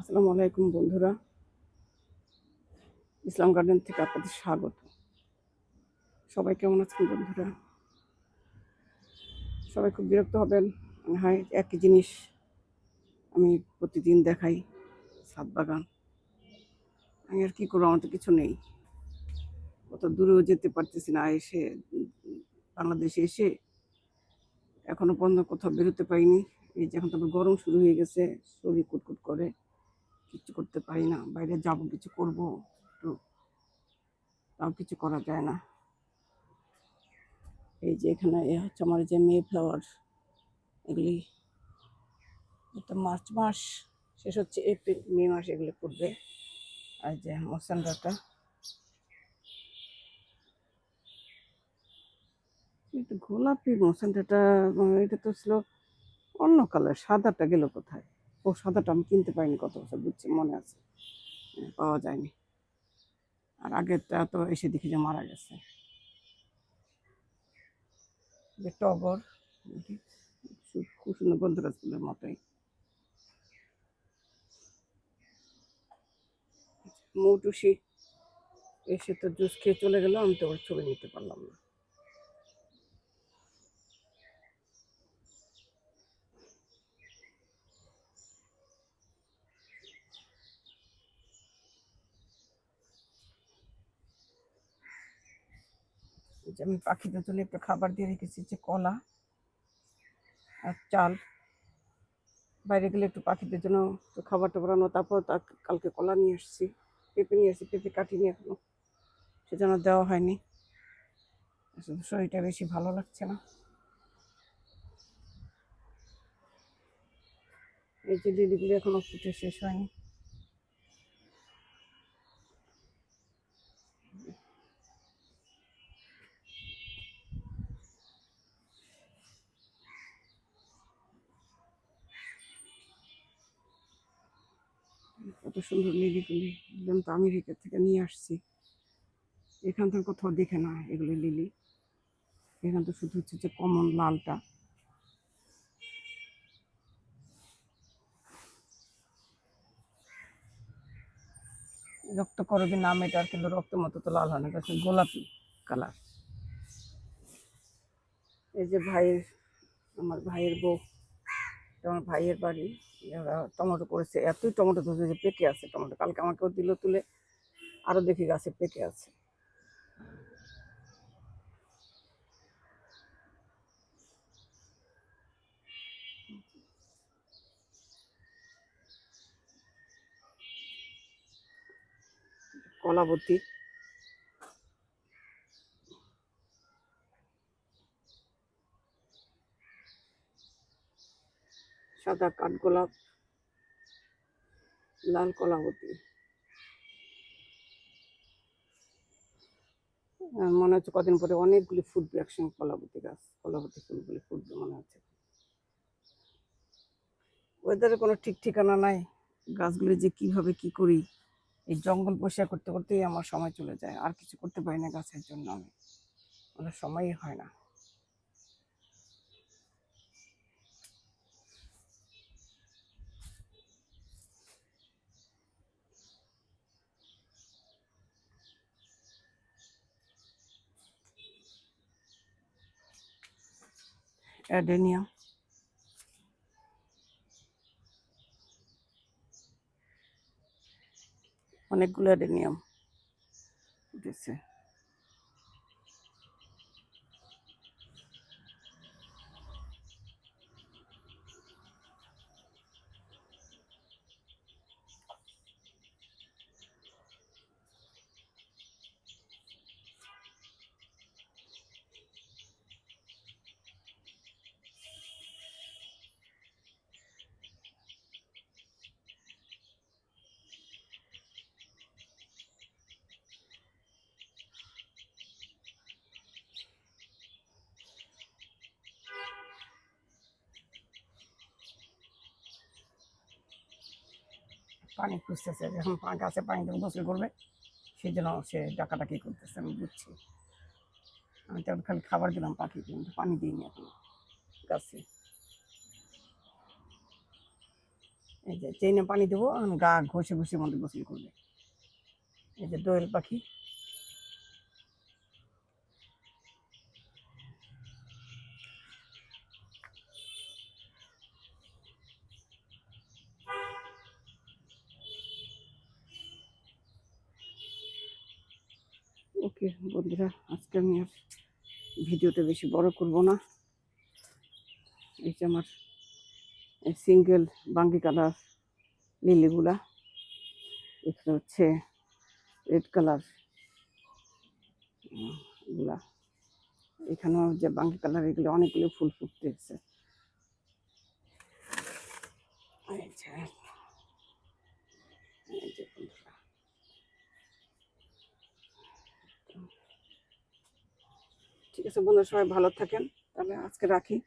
আসসালামু আলাইকুম বন্ধুরা, ইসলাম গার্ডেন থেকে আপনাদের স্বাগত। সবাই কেমন আছেন বন্ধুরা? সবাই খুব বিরক্ত হবেন, মনে হয় একই জিনিস আমি প্রতিদিন দেখাই, ছাদ বাগান। আমি আর কি করবো, আমার তো কিছু নেই, কত দূরেও যেতে পারতেছি না। বাংলাদেশে এসে এখনো পর্যন্ত কোথাও বেরোতে পারিনি। এই যে এখন তো গরম শুরু হয়ে গেছে, শরীর কুটকুট করে, কিচ্ছু করতে পারি না। বাইরে যাবো, কিছু করবো, তো তাও কিছু করা যায় না। এই যে এখানে হচ্ছে আমার যে মে ফ্লাওয়ার, এগুলি এটা মার্চ মাস শেষ হচ্ছে, এপ্রিল মে মাস এগুলো ফুটবে। আর যে মশানটা, একটু গোলাপি মশানটা, এটা তো ছিল অন্য কালার। সাদাটা গেল কোথায়? ও সাদাটা আমি কিনতে পারিনি কত বছর, বুঝছি, মনে আছে, পাওয়া যায়নি। আর আগেরটা তো এসে দেখি যে মারা গেছে। যে টগর, খুব সুন্দর গন্ধরাজ ফুলের মতোই। মৌটুসি এসে তো জুস খেয়ে চলে গেল, আমি তো ওর ছবি নিতে পারলাম না। যে আমি পাখিদের জন্য একটু খাবার দিয়ে রেখেছি, যে কলা আর চাল। বাইরে গেলে একটু পাখিদের জন্য একটু খাবার টাবার আনো। তারপর কালকে কলা নিয়ে এসেছি, পেঁপে নিয়ে এসেছি, পেঁপে কাটিনি এখনো, সেজন্য দেওয়া হয়নি। আসলে শরীরটা বেশি ভালো লাগছে না। এই যে লিলিগুলি এখনো ফুটে শেষ হয়নি। কত সুন্দর লিলিগুলি, একদম তো আমেরিকা থেকে নিয়ে আসছি। এখান থেকে কোথাও দেখে না এগুলো লিলি। এখান তো শুধু হচ্ছে যে কমন লালটা। রক্ত করবি নাম এটার, কিন্তু রক্ত মতো তো লাল হয় না, এটা গোলাপি কালার। এই যে আমার ভাইয়ের বউ, আমার ভাইয়ের বাড়ি, ওরা টমেটো করেছে, এতই টমেটো ধরেছে যে পেকে আছে টমেটো। কালকে আমাকেও দিল তুলে, আরো দেখি গাছে পেকে আছে। কলাবতী, সাদা কাঠগোলাপ, লাল কলাবতী। মনে হচ্ছে কদিন পরে অনেকগুলি ফুটবে একসঙ্গে কলাবতী গাছ, কলাবতী ফুলগুলি ফুটবে মনে হচ্ছে। ওয়েদারের কোনো ঠিক ঠিকানা নাই, গাছগুলি যে কিভাবে কি করি। এই জঙ্গল পরিষ্কার করতে করতেই আমার সময় চলে যায়, আর কিছু করতে পারি না গাছের জন্য। আমি আমার সময়ই হয় না। অ্যাডেনিয়াম, অনেকগুলো অ্যাডেনিয়াম উঠেছে। পানি খুঁজতেছে, যখন গাছে পানি দেবো গোসল করবে, সেই জন্য সে ডাকাডাকি করতেছে, আমি বুঝছি। আমি তো খালি খাবার দিলাম পাখিকে, কিন্তু পানি দিইনি এখনো গাছে। এই যে চেইনে পানি দেবো, গা ঘষে ঘষে মধ্যে গোসল করবে। এই যে দোয়েল পাখি। ওকে বন্ধুরা, আজকে আমি আর ভিডিওটা বেশি বড় করব না। এই যে আমার সিঙ্গেল বাঙ্গি কালার লিলিগুলা, এখানে হচ্ছে রেড কালার গুলা, এখানেও যে বাঙ্গি কালার, এগুলো অনেকগুলো ফুল ফুটতেছে। এই যে বন্ধুরা, ঠিক আছে বন্ধুরা, সবাই ভালো থাকেন। তাহলে আজকে রাখি।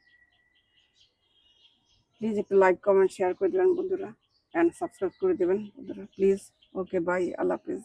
প্লিজ একটু লাইক কমেন্ট শেয়ার করে দেবেন বন্ধুরা, অ্যান্ড সাবস্ক্রাইব করে দেবেন বন্ধুরা please. Okay bye, Allah Hafiz.